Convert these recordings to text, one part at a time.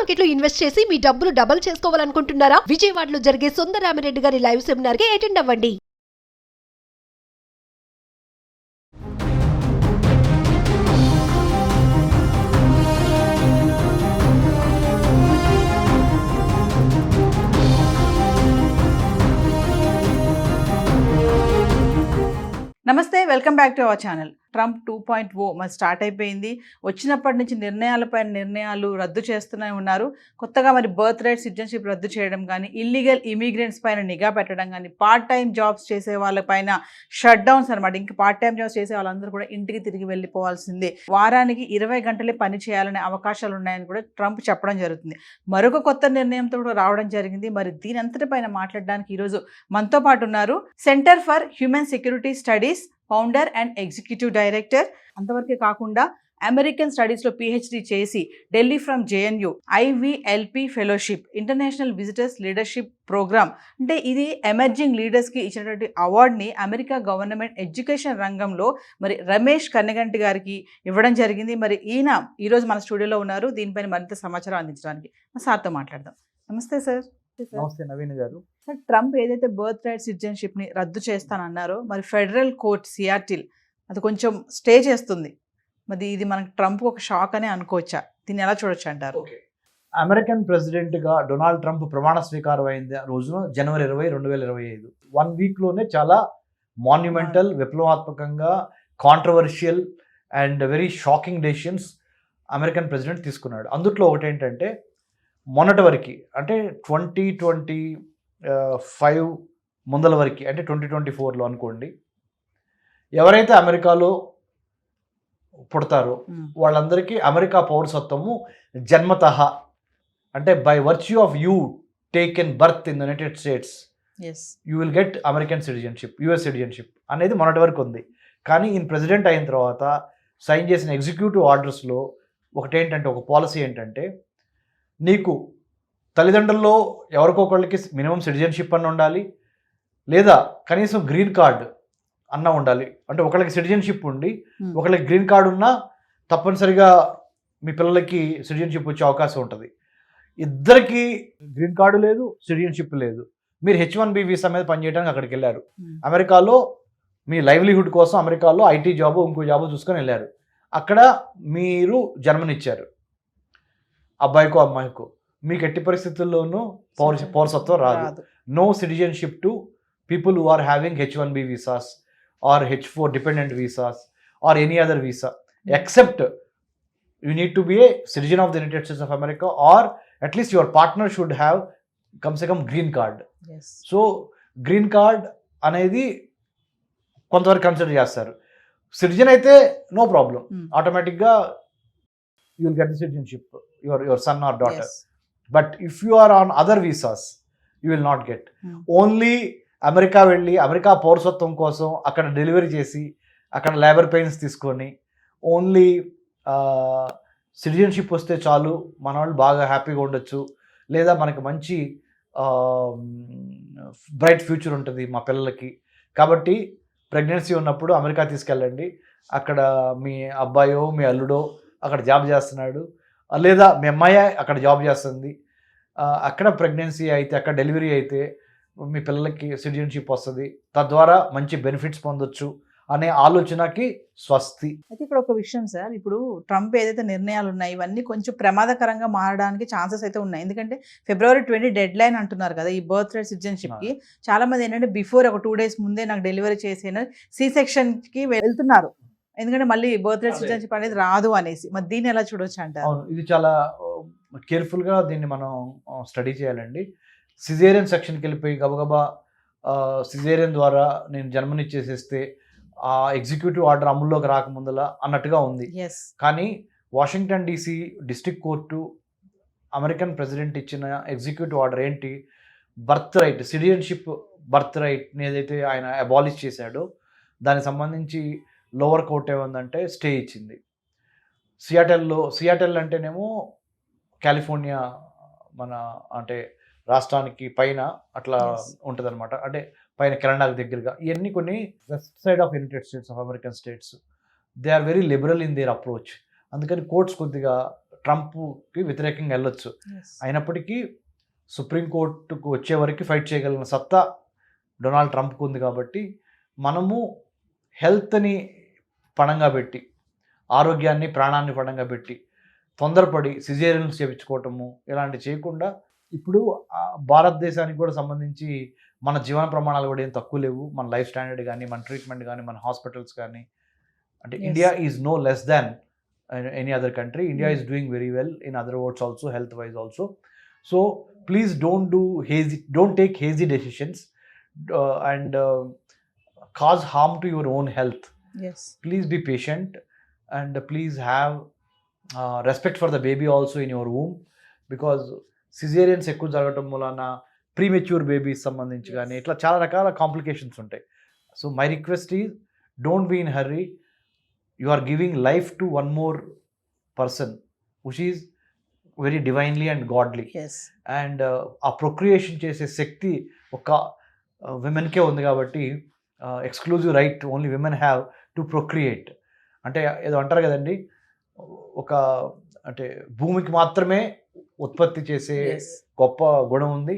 Market లో invest చేసి మీ డబ్బులు డబుల్ చేసుకోవాలనుకుంటున్నారా? విజయవాడలో జరిగే సుందరరామిరెడ్డి గారి లైవ్ సెమినార్ కి అటెండ్ అవ్వండి. నమస్తే, welcome back to our channel. Trump 2.0 మరి స్టార్ట్ అయిపోయింది. వచ్చినప్పటి నుంచి నిర్ణయాలపైన నిర్ణయాలు రద్దు చేస్తూనే ఉన్నారు. కొత్తగా మరి బర్త్ రైట్ సిటిజన్షిప్ రద్దు చేయడం కానీ, ఇల్లీగల్ ఇమిగ్రెంట్స్ పైన నిఘా పెట్టడం కానీ, పార్ట్ టైం జాబ్స్ చేసే వాళ్ళపైన షట్ డౌన్స్ అనమాట. ఇంకా పార్ట్ టైం జాబ్స్ చేసే వాళ్ళందరూ కూడా ఇంటికి తిరిగి వెళ్ళిపోవాల్సిందే. వారానికి 20 గంటలే పని చేయాలనే అవకాశాలు ఉన్నాయని కూడా ట్రంప్ చెప్పడం జరుగుతుంది. మరొక కొత్త నిర్ణయంతో కూడా రావడం జరిగింది. మరి దీని అంతటిపైన మాట్లాడడానికి ఈరోజు మనతో పాటు ఉన్నారు centre for human security studies founder and executive director. అంతవరకే కాకుండా అమెరికన్ స్టడీస్లో పిహెచ్డి చేసి Delhi from JNU IVLP fellowship, international visitors leadership programme, అంటే ఇది ఎమర్జింగ్ లీడర్స్కి ఇచ్చినటువంటి అవార్డుని అమెరికా గవర్నమెంట్ ఎడ్యుకేషన్ రంగంలో మరి రమేష్ కన్నగంటి గారికి ఇవ్వడం జరిగింది. మరి ఈయన ఈరోజు మన స్టూడియోలో ఉన్నారు. దీనిపైన మరింత సమాచారం అందించడానికి సార్తో మాట్లాడదాం. నమస్తే సార్. నమస్తే నవీన్ గారు. సార్, ట్రంప్ ఏదైతే బర్త్ రైట్ సిటిజన్షిప్ని రద్దు చేస్తానన్నారో మరి ఫెడరల్ కోర్ట్ సియాటిల్ అది కొంచెం స్టే చేస్తుంది. మరి ఇది మనకి ట్రంప్ ఒక షాక్ అనే అనుకోవచ్చా? దీన్ని ఎలా చూడొచ్చు అంటారు? అమెరికన్ ప్రెసిడెంట్గా డొనాల్డ్ ట్రంప్ ప్రమాణ స్వీకారం అయిన రోజున జనవరి 20, 2025 1 వీక్లోనే చాలా మాన్యుమెంటల్, విప్లవాత్మకంగా, controversial and very shocking decisions American president తీసుకున్నాడు. అందుట్లో ఒకటి ఏంటంటే, మొన్నటి వరకు అంటే 2025 ముందల వరకు అంటే 2024లో అనుకోండి, ఎవరైతే అమెరికాలో పుడతారో వాళ్ళందరికీ అమెరికా పౌరసత్వము జన్మతః, అంటే by virtue of you taken birth in the United states you will get American citizenship, US citizenship అనేది మొన్నటి వరకు ఉంది. కానీ ఈయన ప్రెసిడెంట్ అయిన తర్వాత సైన్ చేసిన ఎగ్జిక్యూటివ్ ఆర్డర్స్లో ఒకటేంటంటే, ఒక పాలసీ ఏంటంటే, నీకు తల్లిదండ్రుల్లో ఎవరికొకళ్ళకి మినిమం సిటిజన్షిప్ అన్న ఉండాలి, లేదా కనీసం గ్రీన్ కార్డ్ అన్న ఉండాలి. అంటే ఒకళ్ళకి సిటిజన్షిప్ ఉండి ఒకళ్ళకి గ్రీన్ కార్డు ఉన్నా తప్పనిసరిగా మీ పిల్లలకి సిటిజన్షిప్ వచ్చే అవకాశం ఉంటుంది. ఇద్దరికి గ్రీన్ కార్డు లేదు, సిటిజన్షిప్ లేదు. మీరు H1B వీసా మీద పనిచేయడానికి అక్కడికి వెళ్ళారు. అమెరికాలో మీ లైవ్లీహుడ్ కోసం అమెరికాలో IT జాబు ఇంకో జాబు చూసుకొని వెళ్ళారు. అక్కడ మీరు జన్మనిచ్చారు అబ్బాయికో అమ్మాయికో, మీకు ఎట్టి పరిస్థితుల్లోనూ పౌరసత్వం రాదు. No citizenship to people who are having H1B visas or H4 dependent visas or any other visa, except you need to be a citizen of the United States of America, or at least your partner should have come se come green card. So green card అనేది కొంతవరకు consider చేస్తారు. Citizen అయితే no problem, ఆటోమేటిక్గా you will get the citizenship, your son or daughter. But if you are on other visas you will not get. Only America వెళ్ళి America పౌరసత్వం కోసం అక్కడ delivery చేసి అక్కడ లేబర్ పెయిన్స్ తీసుకొని ఓన్లీ సిటిజన్షిప్ వస్తే చాలు, మన వాళ్ళు బాగా హ్యాపీగా ఉండొచ్చు, లేదా మనకి మంచి బ్రైట్ ఫ్యూచర్ ఉంటుంది మా పిల్లలకి, కాబట్టి ప్రెగ్నెన్సీ ఉన్నప్పుడు అమెరికా తీసుకెళ్ళండి, అక్కడ మీ అబ్బాయో మీ అల్లుడో అక్కడ జాబ్ చేస్తున్నాడు, లేదా మీ అమ్మాయి అక్కడ జాబ్ చేస్తుంది, అక్కడ ప్రెగ్నెన్సీ అయితే అక్కడ డెలివరీ అయితే మీ పిల్లలకి సిటిజన్షిప్ వస్తుంది, తద్వారా మంచి బెనిఫిట్స్ పొందొచ్చు అనే ఆలోచనకి స్వస్తి. అయితే ఇక్కడ ఒక విషయం సార్, ఇప్పుడు ట్రంప్ ఏదైతే నిర్ణయాలు ఉన్నాయి ఇవన్నీ కొంచెం ప్రమాదకరంగా మారడానికి ఛాన్సెస్ అయితే ఉన్నాయి. ఎందుకంటే February 20 డెడ్ లైన్ అంటున్నారు కదా ఈ బర్త్ రైట్ సిటిజన్షిప్కి. చాలా మంది ఏంటంటే బిఫోర్ ఒక 2 days ముందే నాకు డెలివరీ చేసిన C-sectionకి వెళ్తున్నారు, ఎందుకంటే మళ్ళీ బర్త్ రైట్ సిటిజన్షిప్ అనేది రాదు అనేసి. మరి దీన్ని ఎలా చూడొచ్చు అంటారు? అవును, ఇది చాలా కేర్ఫుల్గా దీన్ని మనం స్టడీ చేయాలండి. సిజేరియన్ సెక్షన్కి వెళ్ళిపోయి గబగబా సిజేరియన్ ద్వారా నేను జన్మనిచ్చేసేస్తే ఆ ఎగ్జిక్యూటివ్ ఆర్డర్ అమల్లోకి రాకముందలా అన్నట్టుగా ఉంది. కానీ Washington DC district court American president ఇచ్చిన ఎగ్జిక్యూటివ్ ఆర్డర్ ఏంటి, బర్త్ రైట్, సిటిజన్షిప్ బర్త్ రైట్ని ఏదైతే ఆయన అబాలిష్ చేశాడో దానికి సంబంధించి లోవర్ కోర్ట్ ఏమందంటే స్టే ఇచ్చింది. సియాటెల్ అంటేనేమో కాలిఫోర్నియా మన అంటే రాష్ట్రానికి పైన అట్లా ఉంటుంది అనమాట, అంటే పైన కెనడాకి దగ్గరగా. ఇవన్నీ కొన్ని west side of United States of American States, they are very liberal in their approach. అందుకని కోర్ట్స్ కొద్దిగా ట్రంప్కి వ్యతిరేకంగా వెళ్ళొచ్చు. అయినప్పటికీ సుప్రీంకోర్టుకు వచ్చే వరకు ఫైట్ చేయగలిగిన సత్తా డొనాల్డ్ ట్రంప్కు ఉంది. కాబట్టి మనము హెల్త్ని పణంగా పెట్టి, ఆరోగ్యాన్ని ప్రాణాన్ని పణంగా పెట్టి తొందరపడి సిజేరియన్స్ చేయించుకోవటము ఇలాంటివి చేయకుండా, ఇప్పుడు భారతదేశానికి కూడా సంబంధించి మన జీవన ప్రమాణాలు కూడా ఏం తక్కువ లేవు. మన లైఫ్ స్టాండర్డ్ కానీ, మన ట్రీట్మెంట్ కానీ, మన హాస్పిటల్స్ కానీ, అంటే India is no less than any other country. India is doing very well in other words also, health wise also. So please don't take hazy decisions and cause harm to your own health. Yes. Please be patient and please have respect for the baby also in your womb, because caesareans ఎక్కువ జరగటం వలన premature babies సంబంధించి కానీ ఇట్లా చాలా రకాల complications ఉంటాయి. So my request is don't be in hurry. You are giving life to one more person which is very divinely and godly. And ఆ ప్రొక్రియేషన్ చేసే శక్తి ఒక విమెన్కే ఉంది. కాబట్టి exclusive right only women have to procreate. అంటే ఏదో అంటారు కదండి, ఒక అంటే భూమికి మాత్రమే ఉత్పత్తి చేసే గొప్ప గుణం ఉంది,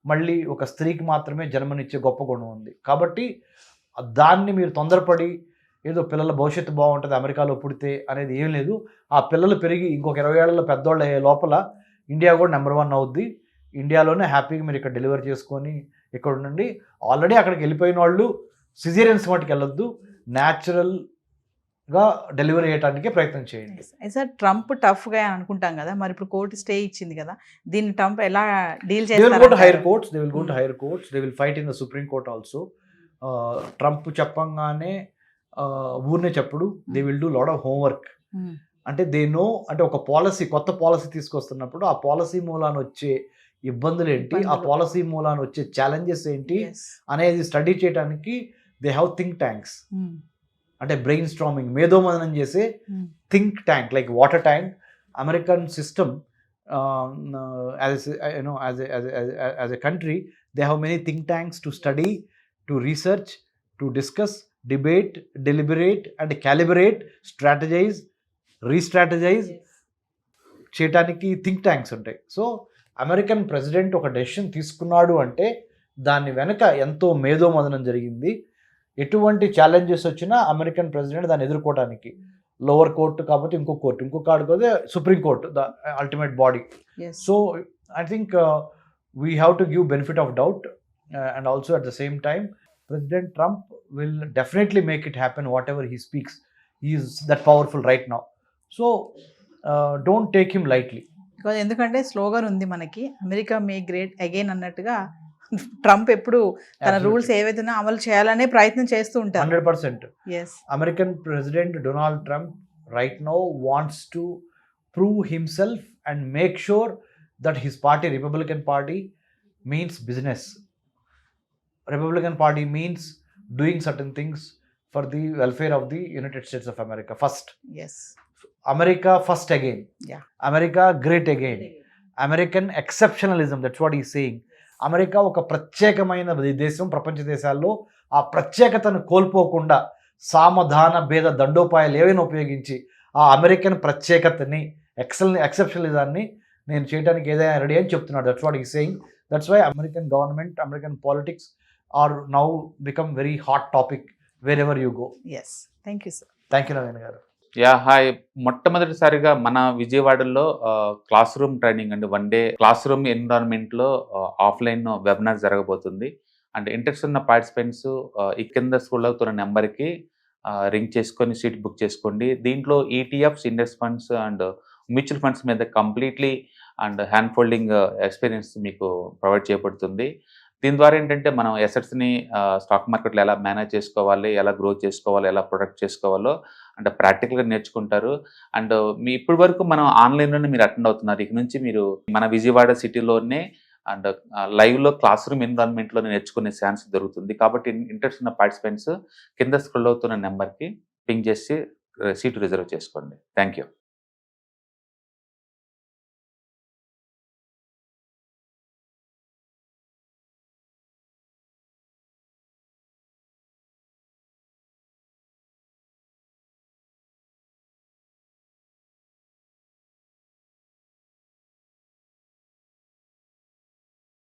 మళ్ళీ ఒక స్త్రీకి మాత్రమే జన్మనిచ్చే గొప్ప గుణం ఉంది. కాబట్టి దాన్ని మీరు తొందరపడి ఏదో పిల్లల భవిష్యత్తు బాగుంటుంది అమెరికాలో పుడితే అనేది ఏం లేదు. ఆ పిల్లలు పెరిగి ఇంకొక 20 ఏళ్లలో పెద్దోళ్ళు అయ్యే లోపల ఇండియా కూడా నెంబర్ 1 అవుద్ది. ఇండియాలోనే హ్యాపీగా మీరు ఇక్కడ డెలివరీ చేసుకొని ఇక్కడ ఉండండి. ఆల్రెడీ అక్కడికి వెళ్ళిపోయిన వాళ్ళు సిజేరియన్స్ మటుకు వెళ్ళొద్దు, న్యాచురల్గా డెలివరీ చేయడానికే ప్రయత్నం చేయండి. సార్ ట్రంప్ టఫ్గా అనుకుంటాం కదా, మరి ఇప్పుడు కోర్టు స్టే ఇచ్చింది కదా, దీన్ని ట్రంప్ ఎలా డీల్ చేస్తారు? They will go to higher courts. They will fight in the Supreme Court also. Trump చెప్పంగానే ఊరినే చెప్పుడు. They will do lot of homework. అంటే దే నో, అంటే ఒక పాలసీ, కొత్త పాలసీ తీసుకొస్తున్నప్పుడు ఆ పాలసీ మూలాన వచ్చే ఇబ్బందులు ఏంటి, ఆ పాలసీ మూలాన వచ్చే ఛాలెంజెస్ ఏంటి అనేది స్టడీ చేయడానికి దే హ్యావ్ థింక్ ట్యాంక్స్. అంటే బ్రెయిన్ స్ట్రామింగ్, మేధోమదనం చేసే think tank like water tank. American system as a country, they have many think tanks to study, to research, to discuss, debate, deliberate and calibrate, strategize, re-strategize చేయడానికి think tanks ఉంటాయి. So American president ఒక decision తీసుకున్నాడు అంటే దాని వెనక ఎంతో మేధోమదనం జరిగింది. ఎటువంటి ఛాలెంజెస్ వచ్చినా అమెరికన్ ప్రెసిడెంట్ దాన్ని ఎదుర్కోవడానికి లోవర్ కోర్టు కాకపోతే ఇంకొక కాకపోతే supreme court, the ultimate body. So I think we have to give benefit of doubt and also at the same time President Trump will definitely make it happen whatever he speaks. He is that powerful right now. So don't take him lightly. Because ఎందుకంటే slogan ఉంది మనకి, America మే great again అన్నట్టుగా Trump ఎప్పుడు తన rules ఏవైతే అమలు చేయాలనే ప్రయత్నం చేస్తూ ఉంటారు. 100%. Yes. American President Donald Trump right now wants to prove himself and make sure that his party, Republican Party, means business. Republican Party means doing certain things for the welfare of the United States of America first. Yes. America first again. Yeah. America great again. American exceptionalism, that's what he's saying. America ఒక ప్రత్యేకమైన దేశం. ప్రపంచ దేశాల్లో ఆ ప్రత్యేకతను కోల్పోకుండా సామధాన భేద దండోపాయాలు ఏవైనా ఉపయోగించి ఆ అమెరికన్ ప్రత్యేకతని, ఎక్సెప్షనలిజాన్ని నేను చేయడానికి ఏదైనా రెడీ అని చెప్తున్నాడు. That's what he's saying. That's why American government, American politics are now become very hot topic wherever you go. Yes. Thank you, sir. Thank you, Naveen garu. Hi. మొట్టమొదటిసారిగా మన విజయవాడలో క్లాస్ రూమ్ ట్రైనింగ్ అండి, 1 day classroom ఎన్విరాన్మెంట్లో offline webinar జరగబోతుంది. And interest ఉన్న participants ఈ కింద scroll అవుతున్న నెంబర్కి రింగ్ చేసుకొని సీట్ బుక్ చేసుకోండి. దీంట్లో ETFs, index funds and mutual funds మీద completely and hand holding experience మీకు ప్రొవైడ్ చేయబడుతుంది. దీని ద్వారా ఏంటంటే మనం ఎసెట్స్ని స్టాక్ మార్కెట్లో ఎలా మేనేజ్ చేసుకోవాలి, ఎలా గ్రో చేసుకోవాలి, ఎలా ప్రొడక్ట్ చేసుకోవాలో అంటే ప్రాక్టికల్గా నేర్చుకుంటారు. అండ్ మీ ఇప్పటి వరకు మనం ఆన్లైన్లోనే మీరు అటెండ్ అవుతున్నారు. ఇక నుంచి మీరు మన విజయవాడ సిటీలోనే అండ్ లైవ్లో క్లాస్ రూమ్ ఎన్విరాన్మెంట్లో నేర్చుకునే ఛాన్స్ దొరుకుతుంది. కాబట్టి ఇంట్రెస్ట్ ఉన్న పార్టిసిపెంట్స్ కింద స్క్రోల్ అవుతున్న నెంబర్కి పింగ్ చేసి సీటు రిజర్వ్ చేసుకోండి. Thank you.